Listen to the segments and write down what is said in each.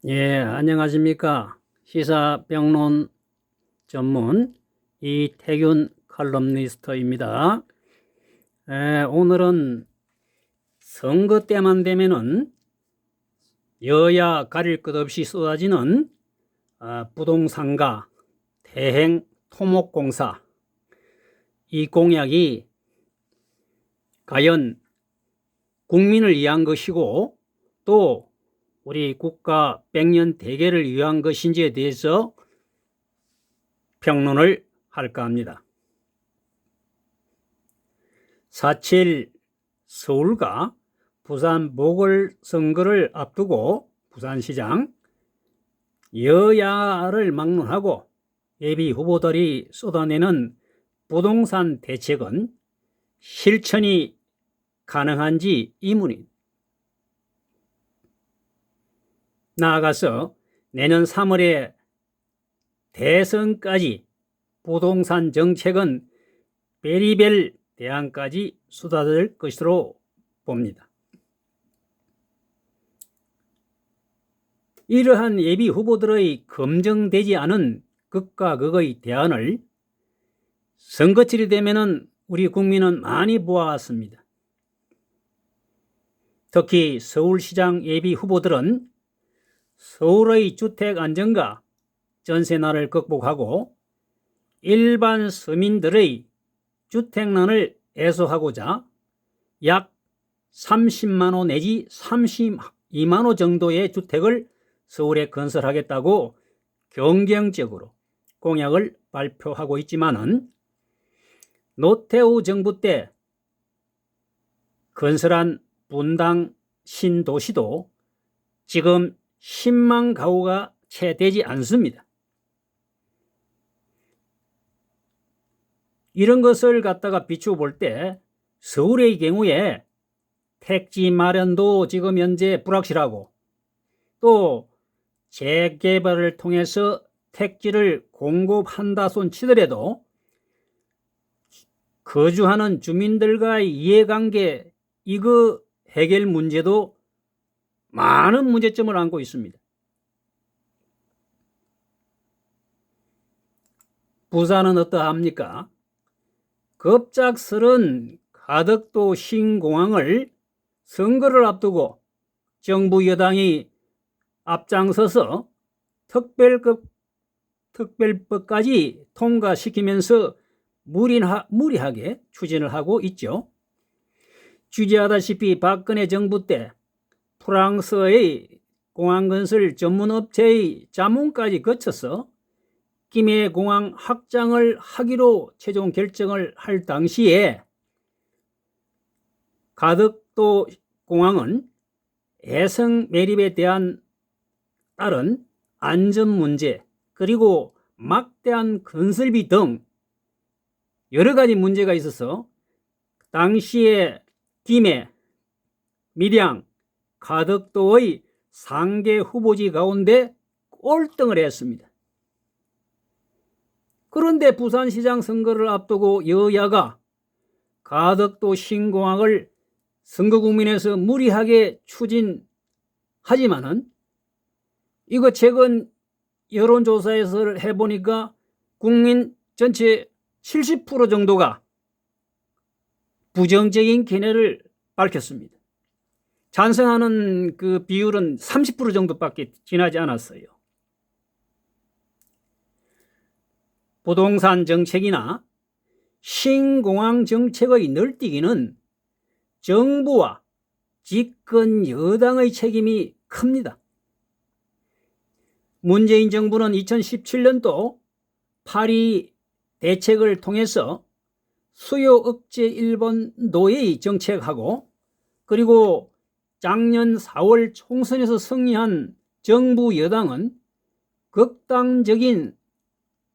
예, 안녕하십니까. 시사평론 전문 이태균 칼럼니스트입니다. 오늘은 선거 때만 되면은 여야 가릴 것 없이 쏟아지는 부동산가 대행 토목공사, 이 공약이 과연 국민을 위한 것이고 또 우리 국가 백년 대계를 위한 것인지에 대해서 평론을 할까 합니다. 4.7 서울과 부산 보궐선거를 앞두고 부산시장 여야를 막론하고 예비 후보들이 쏟아내는 부동산 대책은 실천이 가능한지 의문입니다. 나아가서 내년 3월에 대선까지 부동산 정책은 베리벨 대안까지 쏟아질 것으로 봅니다. 이러한 예비 후보들의 검증되지 않은 극과 극의 대안을 선거철이 되면은 우리 국민은 많이 보아왔습니다. 특히 서울시장 예비 후보들은 서울의 주택 안정과 전세난을 극복하고 일반 서민들의 주택난을 해소하고자 약 30만 호 내지 32만 호 정도의 주택을 서울에 건설하겠다고 경쟁적으로 공약을 발표하고 있지만은 노태우 정부 때 건설한 분당 신도시도 지금 10만 가구가 채 되지 않습니다. 이런 것을 갖다가 비추어 볼 때 서울의 경우에 택지 마련도 지금 현재 불확실하고 또 재개발을 통해서 택지를 공급한다 손 치더라도 거주하는 주민들과의 이해관계 이거 해결 문제도 많은 문제점을 안고 있습니다. 부산은 어떠합니까? 급작스런 가덕도 신공항을 선거를 앞두고 정부 여당이 앞장서서 특별법까지 통과시키면서 무리하게 추진을 하고 있죠. 취재하다시피 박근혜 정부 때 프랑스의 공항건설 전문업체의 자문까지 거쳐서 김해공항 확장을 하기로 최종 결정을 할 당시에 가덕도 공항은 해성 매립에 대한 따른 안전 문제 그리고 막대한 건설비 등 여러 가지 문제가 있어서 당시에 김해, 밀양, 가덕도의 상계 후보지 가운데 꼴등을 했습니다. 그런데 부산시장 선거를 앞두고 여야가 가덕도 신공항을 선거국민에서 무리하게 추진하지만은 이거 최근 여론조사에서 해보니까 국민 전체 70% 정도가 부정적인 견해를 밝혔습니다. 찬성하는 그 비율은 30% 정도밖에 지나지 않았어요. 부동산 정책이나 신공항 정책의 널뛰기는 정부와 집권 여당의 책임이 큽니다. 문재인 정부는 2017년도 파리 대책을 통해서 수요 억제 일본도의 정책하고 그리고 작년 4월 총선에서 승리한 정부 여당은 극단적인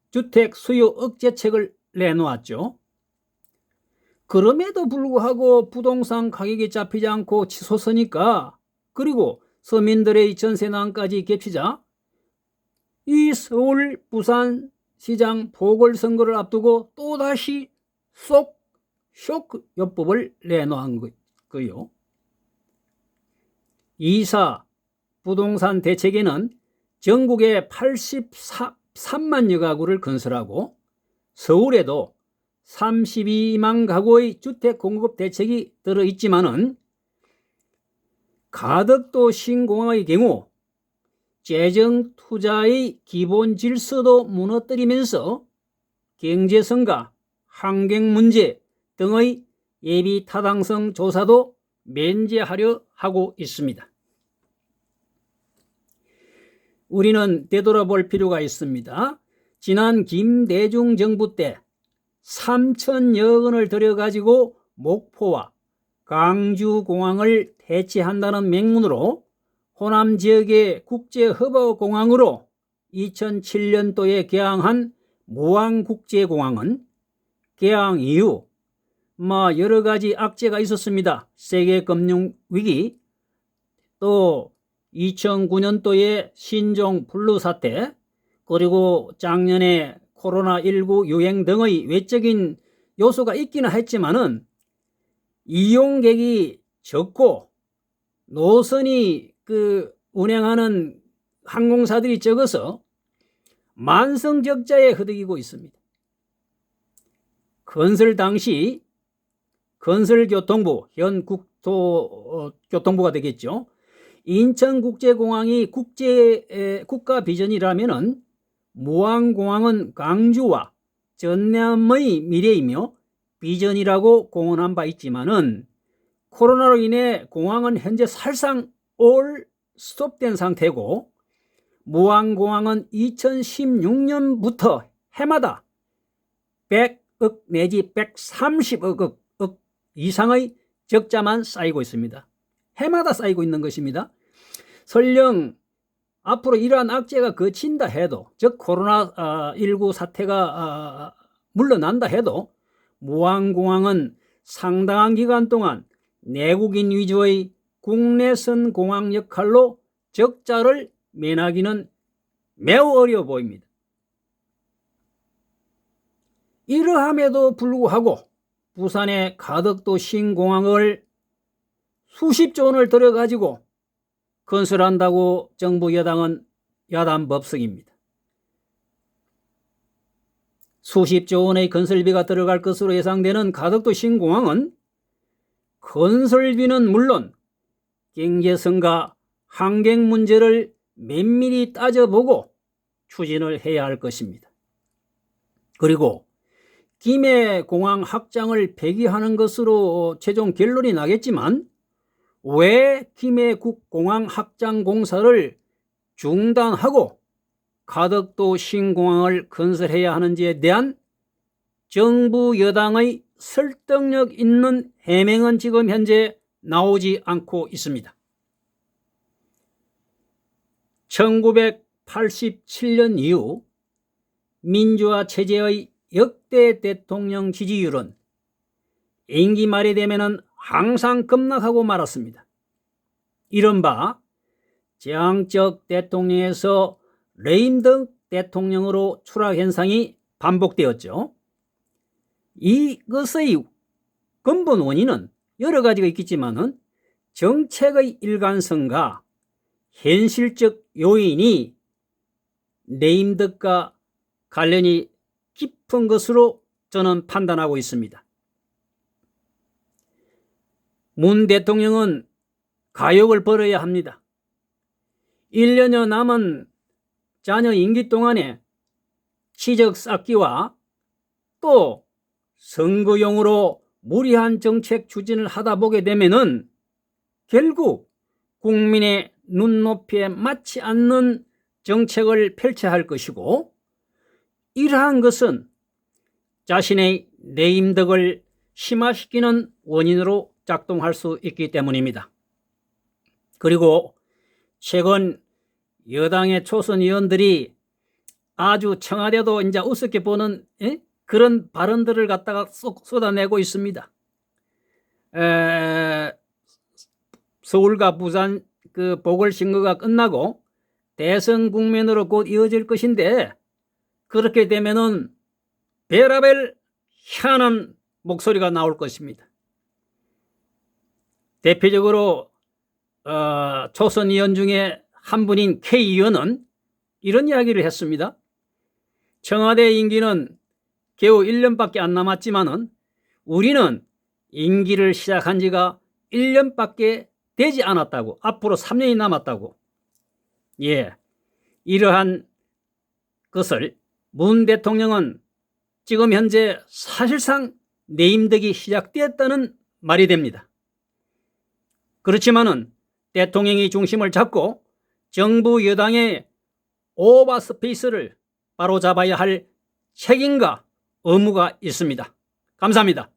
주택 수요 억제책을 내놓았죠. 그럼에도 불구하고 부동산 가격이 잡히지 않고 치솟으니까 그리고 서민들의 전세난까지 겹치자 이 서울 부산 시장 보궐선거를 앞두고 또다시 쇼크요법을 내놓은 거요. 2사 부동산 대책에는 전국에 83만여 가구를 건설하고 서울에도 32만 가구의 주택 공급 대책이 들어있지만은 가덕도 신공항의 경우 재정 투자의 기본 질서도 무너뜨리면서 경제성과 환경 문제 등의 예비 타당성 조사도 면제하려 하고 있습니다. 우리는 되돌아볼 필요가 있습니다. 지난 김대중 정부 때 3천여 원을 들여가지고 목포와 강주공항을 대체한다는 명분으로 호남 지역의 국제허브공항으로 2007년도에 개항한 무안국제공항은 개항 이후 여러 가지 악재가 있었습니다. 세계 금융위기, 또 2009년도에 신종 플루 사태, 그리고 작년에 코로나19 유행 등의 외적인 요소가 있기는 했지만은 이용객이 적고 노선이 운행하는 항공사들이 적어서 만성적자에 흐드기고 있습니다. 건설 당시 건설교통부, 현 국토교통부가 되겠죠. 인천국제공항이 국가 비전이라면은 무안공항은 강주와 전남의 미래이며 비전이라고 공언한 바 있지만은 코로나로 인해 공항은 현재 사실상 올 스톱된 상태고 무안공항은 2016년부터 해마다 100억 내지 130억 이상의 적자만 쌓이고 있습니다. 해마다 쌓이고 있는 것입니다. 설령 앞으로 이러한 악재가 거친다 해도, 즉 코로나19 사태가 물러난다 해도 무안공항은 상당한 기간 동안 내국인 위주의 국내선 공항 역할로 적자를 면하기는 매우 어려워 보입니다. 이러함에도 불구하고 부산의 가덕도 신공항을 수십조 원을 들여가지고 건설한다고 정부 여당은 야단법석입니다. 수십조 원의 건설비가 들어갈 것으로 예상되는 가덕도 신공항은 건설비는 물론 경제성과 환경 문제를 면밀히 따져보고 추진을 해야 할 것입니다. 그리고 김해공항 확장을 폐기하는 것으로 최종 결론이 나겠지만 왜 김해국공항 확장 공사를 중단하고 가덕도 신공항을 건설해야 하는지에 대한 정부 여당의 설득력 있는 해명은 지금 현재 나오지 않고 있습니다. 1987년 이후 민주화 체제의 역대 대통령 지지율은 임기 말이 되면은 항상 급락하고 말았습니다. 이른바 제왕적 대통령에서 레임덕 대통령으로 추락 현상이 반복되었죠. 이것의 근본 원인은 여러 가지가 있겠지만은 정책의 일관성과 현실적 요인이 레임덕과 관련이 깊은 것으로 저는 판단하고 있습니다. 문 대통령은 가역을 벌어야 합니다. 1년여 남은 자녀 임기 동안에 치적 쌓기와 또 선거용으로 무리한 정책 추진을 하다 보게 되면은 결국 국민의 눈높이에 맞지 않는 정책을 펼쳐야 할 것이고, 이러한 것은 자신의 내임덕을 심화시키는 원인으로 작동할 수 있기 때문입니다. 그리고 최근 여당의 초선 의원들이 아주 청와대도 이제 우습게 보는 그런 발언들을 갖다가 쏟아내고 있습니다. 서울과 부산 보궐선거가 끝나고 대선 국면으로 곧 이어질 것인데, 그렇게 되면은 별의별 희한한 목소리가 나올 것입니다. 대표적으로 초선 의원 중에 한 분인 K 의원은 이런 이야기를 했습니다. 청와대 임기는 겨우 1년밖에 안 남았지만은 우리는 임기를 시작한 지가 1년밖에 되지 않았다고, 앞으로 3년이 남았다고. 예, 이러한 것을 문 대통령은 지금 현재 사실상 내임덕이 시작되었다는 말이 됩니다. 그렇지만은 대통령이 중심을 잡고 정부 여당의 오버스페이스를 바로잡아야 할 책임과 의무가 있습니다. 감사합니다.